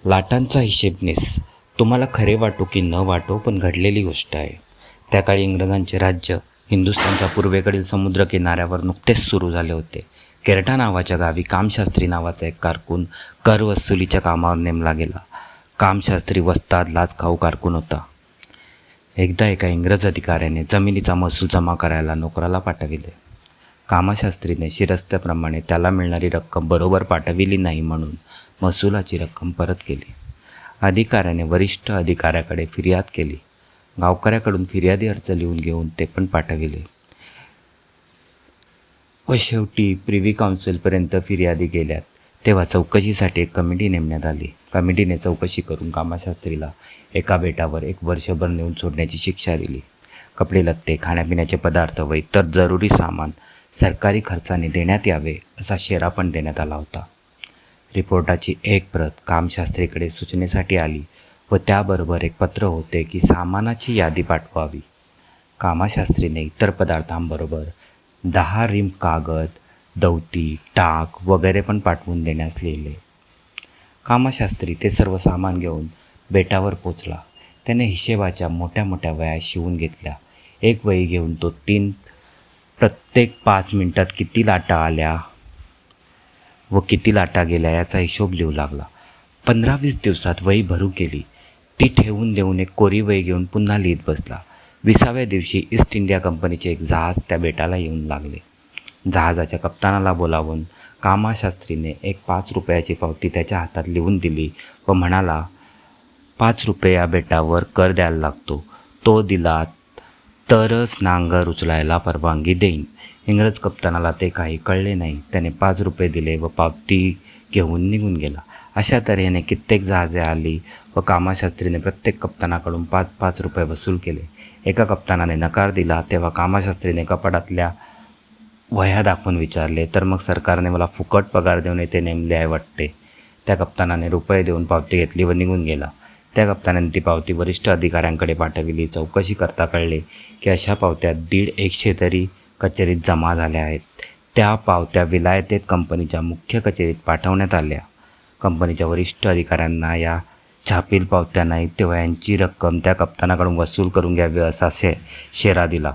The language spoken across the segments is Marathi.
लाटांचा हिशेबनीस तुम्हाला खरे वाटो की न वाटो, पण घडलेली गोष्ट आहे. त्या काळी इंग्रजांचे राज्य हिंदुस्थानच्या पूर्वेकडील समुद्रकिनाऱ्यावर नुकतेच सुरू झाले होते. केरटा नावाच्या गावी कामशास्त्री नावाचा एक कारकून कर वसुलीच्या कामावर नेमला गेला. कामशास्त्री वस्ताद लाचखाऊ कारकून होता. एकदा एका इंग्रज अधिकाऱ्याने जमिनीचा महसूल जमा करायला नोकराला पाठविले. कामशास्त्रीने शिरस्त्याप्रमाणे त्याला मिळणारी रक्कम बरोबर पाठविली नाही, म्हणून महसुलाची रक्कम परत केली. अधिकाऱ्याने वरिष्ठ अधिकाऱ्याकडे फिर्याद केली. गावकऱ्याकडून फिर्यादी अर्ज लिहून घेऊन ते पण पाठविले व शेवटी प्रिव्ही काउन्सिलपर्यंत फिर्यादी गेल्यात. तेव्हा चौकशीसाठी एक कमिटी नेमण्यात आली. कमिटीने चौकशी करून कामशास्त्रीला एका बेटावर 1 वर्षभर नेऊन सोडण्याची शिक्षा दिली. कपडे लत्ते, खाण्यापिण्याचे पदार्थ व इतर जरुरी सामान सरकारी खर्चाने देण्यात यावे असा शेरा पण देण्यात आला होता. रिपोर्टाची एक प्रत कामशास्त्रीकडे सूचनेसाठी आली व त्याबरोबर एक पत्र होते की सामानाची यादी पाठवावी. कामशास्त्रीने इतर पदार्थांबरोबर 10 रिम कागद, दौती, टाक वगैरे पण पाठवून देण्यास लिहिले. कामशास्त्री ते सर्व सामान घेऊन बेटावर पोचला. त्याने हिशेबाच्या मोठ्या मोठ्या वह्या शिवून घेतल्या. एक वही घेऊन तो प्रत्येक 5 मिनिटात किती लाटा आल्या व किती लाटा गेल्या याचा हिशोब लिहू लागला. 15-20 दिवसात वही भरू केली. ती ठेवून देऊन एक कोरी वही घेऊन पुन्हा लिहित बसला. 20व्या दिवशी ईस्ट इंडिया कंपनीचे एक जहाज त्या बेटाला येऊन लागले. जहाजाच्या कप्तानाला बोलावून कामशास्त्रीने एक 5 रुपयाची पावती त्याच्या हातात लिहून दिली व म्हणाला, 5 रुपये या बेटावर कर द्यायला लागतो. तो दिला तरच नांगर उचलायला परवानगी देईन. इंग्रज कप्तानाला ते काही कळले नाही. त्याने 5 रुपये दिले व पावती घेऊन निघून गेला. अशा तऱ्हेने कित्येक जहाजे आली व कामशास्त्रीने प्रत्येक कप्तानाकडून 5-5 रुपये वसूल केले. एका कप्तानाने नकार दिला. तेव्हा कामशास्त्रीने कपाटातल्या वह्या दाखवून विचारले, तर मग सरकारने मला फुकट पगार देऊन येथे नेमले आहे वाटते. त्या कप्तानाने रुपये देऊन पावती घेतली व निघून गेला. त्या कप्तानाने ती पावती वरिष्ठ अधिकाऱ्यांकडे पाठविली. चौकशी करता कळले की अशा पावत्या 150 तरी कचेरीत जमा झाल्या आहेत. त्या पावत्या विलायतेत कंपनीच्या मुख्य कचेरीत पाठवण्यात आल्या. कंपनीच्या वरिष्ठ अधिकाऱ्यांना या छापील पावत्या नाहीत तेव्हा यांची रक्कम त्या कप्तानाकडून वसूल करून घ्यावी असा शेरा दिला.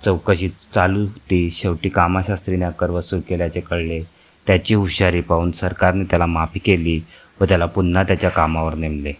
चौकशी चालू होती. शेवटी कामशास्त्रीने कर वसूल केल्याचे कळले. त्याची हुशारी पाहून सरकारने त्याला माफी केली व त्याला पुन्हा त्याच्या कामावर नेमले.